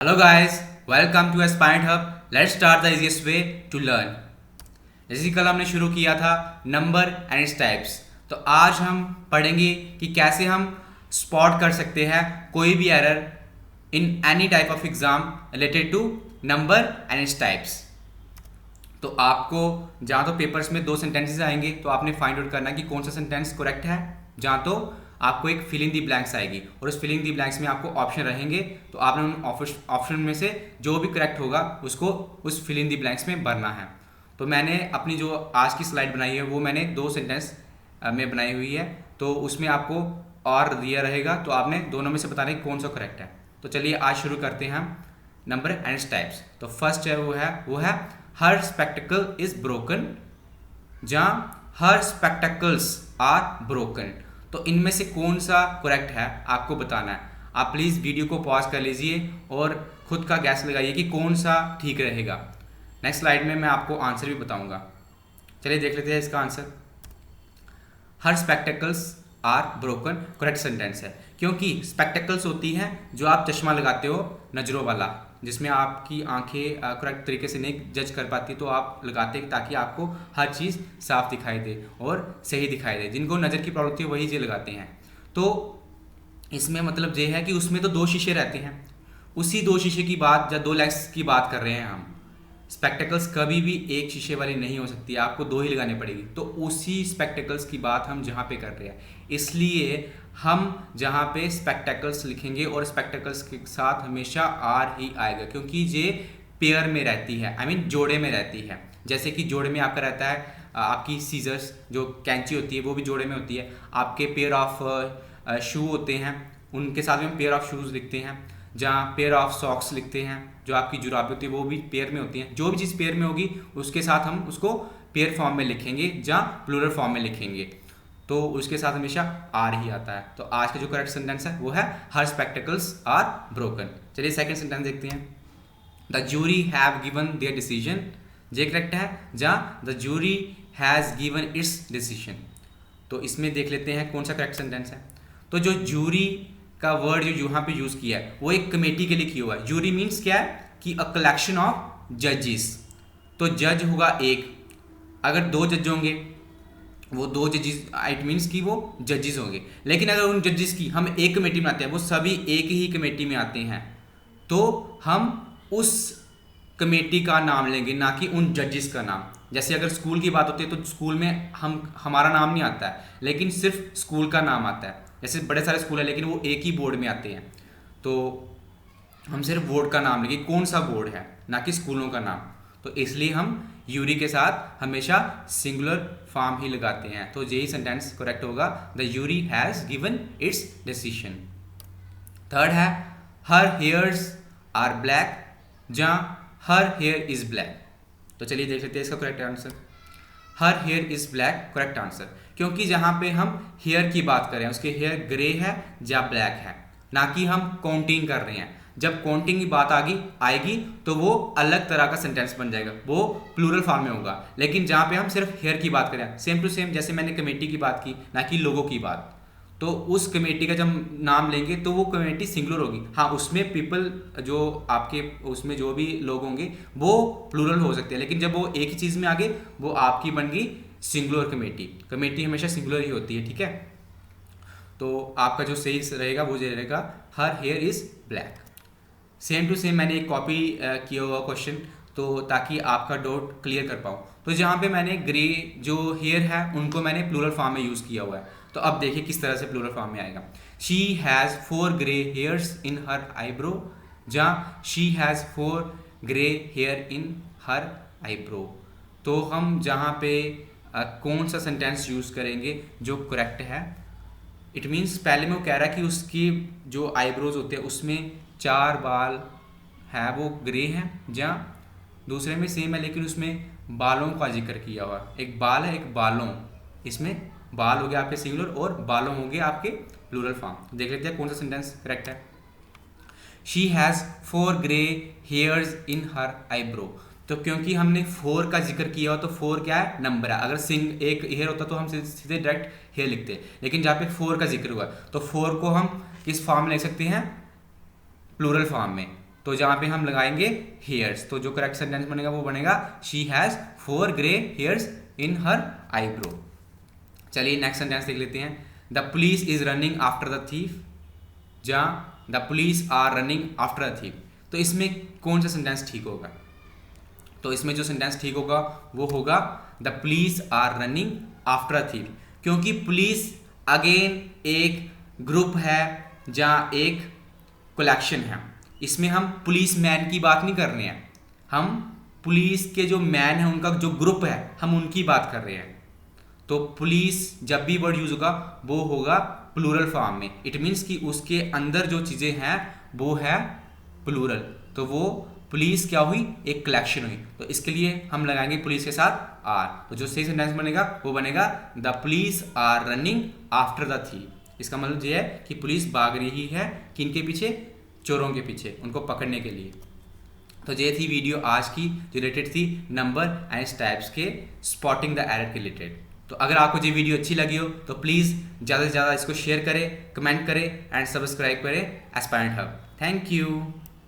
Hello guys, welcome to Aspirant Hub. Let's start the easiest way to learn. जैसे कि कल हमने शुरू किया था नंबर एंड इट्स टाइप्स, तो आज हम पढ़ेंगे कि कैसे हम स्पॉट कर सकते हैं कोई भी error in any type of exam related to number and its types. तो आपको जहाँ तो पेपर्स में दो सेंटेंसेस आएंगे तो आपने फाइंड आउट करना कि कौन सा सेंटेंस करेक्ट है। जहाँ तो आपको एक फिल इन दी ब्लैंक्स आएगी और उस फिल इन दी ब्लैंक्स में आपको ऑप्शन रहेंगे, तो आपने उन ऑप्शन में से जो भी करेक्ट होगा उसको उस फिल इन दी ब्लैंक्स में भरना है। तो मैंने अपनी जो आज की स्लाइड बनाई है वो मैंने दो सेंटेंस में बनाई हुई है, तो उसमें आपको और दिया रहेगा, तो आपने दोनों में से बताना है कौन सा करेक्ट है। तो चलिए आज शुरू करते हैं हम नंबर एंड इट्स टाइप्स। तो फर्स्ट है वो है हर स्पेक्टिकल इज ब्रोकन, जहाँ हर स्पेक्टिकल्स आर ब्रोकन। तो इनमें से कौन सा करेक्ट है आपको बताना है। आप प्लीज़ वीडियो को पॉज कर लीजिए और खुद का गैस लगाइए कि कौन सा ठीक रहेगा। नेक्स्ट स्लाइड में मैं आपको आंसर भी बताऊंगा। चलिए देख लेते हैं इसका answer. Her spectacles are broken correct sentence है, क्योंकि स्पेक्टिकल्स होती हैं जो आप चश्मा लगाते हो नज़रों वाला, जिसमें आपकी आंखें करेक्ट तरीके से नहीं जज कर पाती, तो आप लगाते हैं ताकि आपको हर चीज़ साफ दिखाई दे और सही दिखाई दे। जिनको नज़र की प्रॉब्लम होती है वही ये लगाते हैं। तो इसमें मतलब ये है कि उसमें तो दो शीशे रहते हैं, उसी दो शीशे की बात या दो लेंस की बात कर रहे हैं हम। स्पेक्टिकल्स कभी भी एक शीशे वाली नहीं हो सकती, आपको दो ही लगाने पड़ेगी। तो उसी स्पेक्टिकल्स की बात हम जहाँ पे कर रहे हैं, इसलिए हम जहाँ पे स्पेक्टिकल्स लिखेंगे और स्पेक्टिकल्स के साथ हमेशा आर ही आएगा, क्योंकि ये पेयर में रहती है, आई मीन जोड़े में रहती है। जैसे कि जोड़े में आपका रहता है आपकी सीजर्स जो कैंची होती है वो भी जोड़े में होती है। आपके पेयर ऑफ शू होते हैं, उनके साथ में हम पेयर ऑफ शूज़ लिखते हैं। जहाँ पेयर ऑफ सॉक्स लिखते हैं, जो आपकी जुराबें होती है वो भी पेयर में होती हैं। जो भी चीज़ पेयर में होगी उसके साथ हम उसको पेयर फॉर्म में लिखेंगे, जहाँ प्लूरल फॉर्म में लिखेंगे, तो उसके साथ हमेशा आर ही आता है। तो आज का जो करेक्ट सेंटेंस है वो है हर स्पेक्टिकल्स आर ब्रोकन। चलिए सेकंड सेंटेंस देखते हैं। The jury have given their decision, ये करेक्ट है, जहाँ the jury has given its decision. तो इसमें देख लेते हैं कौन सा करेक्ट सेंटेंस है। तो जो जूरी का वर्ड जो यहाँ पे यूज़ किया है वो एक कमेटी के लिए किया हुआ है। जूरी मीन्स क्या है कि अ कलेक्शन ऑफ जजेस। तो जज होगा एक, अगर दो जज होंगे वो दो जजेस, इट मीन्स कि वो जजेस होंगे। लेकिन अगर उन जजेस की हम एक कमेटी में आते हैं, वो सभी एक ही कमेटी में आते हैं, तो हम उस कमेटी का नाम लेंगे, ना कि उन जजेस का नाम। जैसे अगर स्कूल की बात होती है तो स्कूल में हमारा नाम नहीं आता है, लेकिन सिर्फ स्कूल का नाम आता है। जैसे बड़े सारे स्कूल है लेकिन वो एक ही बोर्ड में आते हैं, तो हम सिर्फ बोर्ड का नाम लेंगे, कौन सा बोर्ड है, ना कि स्कूलों का नाम। तो इसलिए हम यूरी के साथ हमेशा सिंगुलर फॉर्म ही लगाते हैं। तो यही सेंटेंस करेक्ट होगा, the Yuri has given its decision. Third है हर हेयर्स आर ब्लैक, जहाँ हर हेयर इज ब्लैक। तो चलिए देख लेते हैं इसका correct answer. Her here is black correct answer, क्योंकि जहाँ पे हम हेयर की बात करें उसके हेयर ग्रे है या ब्लैक है, ना कि हम काउंटिंग कर रहे हैं। जब काउंटिंग की बात आएगी तो वो अलग तरह का सेंटेंस बन जाएगा, वो प्लूरल फॉर्म में होगा। लेकिन जहाँ पे हम सिर्फ हेयर की बात करें, सेम टू सेम जैसे मैंने कमेटी की बात की ना कि लोगों की बात, तो उस कमेटी का जब नाम लेंगे तो वो कमेटी सिंगुलर होगी। हाँ, उसमें पीपल जो आपके उसमें जो भी लोग होंगे वो प्लूरल हो सकते हैं, लेकिन जब वो एक ही चीज़ में आ गए वो आपकी बन गई सिंगुलर कमेटी। कमेटी हमेशा सिंगुलर ही होती है, ठीक है। तो आपका जो सही रहेगा वो ये रहेगा her hair is black. Same to same मैंने एक कॉपी किया हुआ क्वेश्चन, तो ताकि आपका डाउट क्लियर कर पाऊँ। तो जहाँ पे मैंने ग्रे जो हेयर है उनको मैंने प्लूरल फॉर्म में यूज़ किया हुआ है, तो अब देखिए किस तरह से प्लूरल फॉर्म में आएगा। She has 4 grey hairs in her eyebrow, जहाँ she has 4 grey hair in her eyebrow. तो हम जहाँ पे कौन सा सेंटेंस यूज़ करेंगे जो करेक्ट है, इट मीन्स पहले में वो कह रहा है कि उसकी जो आईब्रोज होते हैं उसमें 4 बाल है वो ग्रे हैं, जहाँ दूसरे में सेम है लेकिन उसमें बालों का जिक्र किया हुआ। एक बाल है एक बालों, इसमें बाल हो गया आपके सिंगुलर और बालों हो गए आपके प्लूरल फॉर्म। देख लेते हैं कौन सा सेंटेंस करेक्ट है। She has 4 grey hairs in her eyebrow. तो क्योंकि हमने 4 का जिक्र किया हो तो 4 क्या है, नंबर है। अगर एक हेयर होता तो हम सीधे डायरेक्ट हेयर लिखते, लेकिन जहाँ पे 4 का जिक्र हुआ तो 4 को हम किस फॉर्म में लिख सकते हैं, प्लूरल फॉर्म में। तो जहाँ पे हम लगाएंगे हेयर्स, तो जो करेक्ट सेंटेंस बनेगा वो बनेगा she has 4 grey hairs in her eyebrow. चलिए नेक्स्ट सेंटेंस देख लेते हैं। The police is running after the thief, जहाँ the police are running after the thief, तो इसमें कौन सा सेंटेंस ठीक होगा? तो इसमें जो सेंटेंस ठीक होगा वो होगा the police are running after a thief, क्योंकि पुलिस अगेन एक ग्रुप है जहाँ एक कलेक्शन है। इसमें हम पुलिस मैन की बात नहीं कर रहे हैं, हम पुलिस के जो मैन है उनका जो ग्रुप है हम उनकी बात कर रहे हैं। तो पुलिस जब भी वर्ड यूज होगा वो होगा प्लूरल फॉर्म में। इट मीन्स कि उसके अंदर जो चीज़ें हैं वो है प्लूरल, तो वो पुलिस क्या हुई? एक कलेक्शन हुई। तो इसके लिए हम लगाएंगे पुलिस के साथ आर, तो जो सही सेंटेंस बनेगा वो बनेगा the police are running after the thief. इसका मतलब ये है कि पुलिस भाग रही है किनके पीछे? चोरों के पीछे, उनको पकड़ने के लिए। तो ये थी वीडियो आज की जो रिलेटेड थी नंबर एंड टाइप्स के स्पॉटिंग द एरर के रिलेटेड। तो अगर आपको ये वीडियो अच्छी लगी हो तो प्लीज़ ज़्यादा से ज़्यादा इसको शेयर करें, कमेंट करें एंड सब्सक्राइब करें एस्पायरेंट हब। Thank you.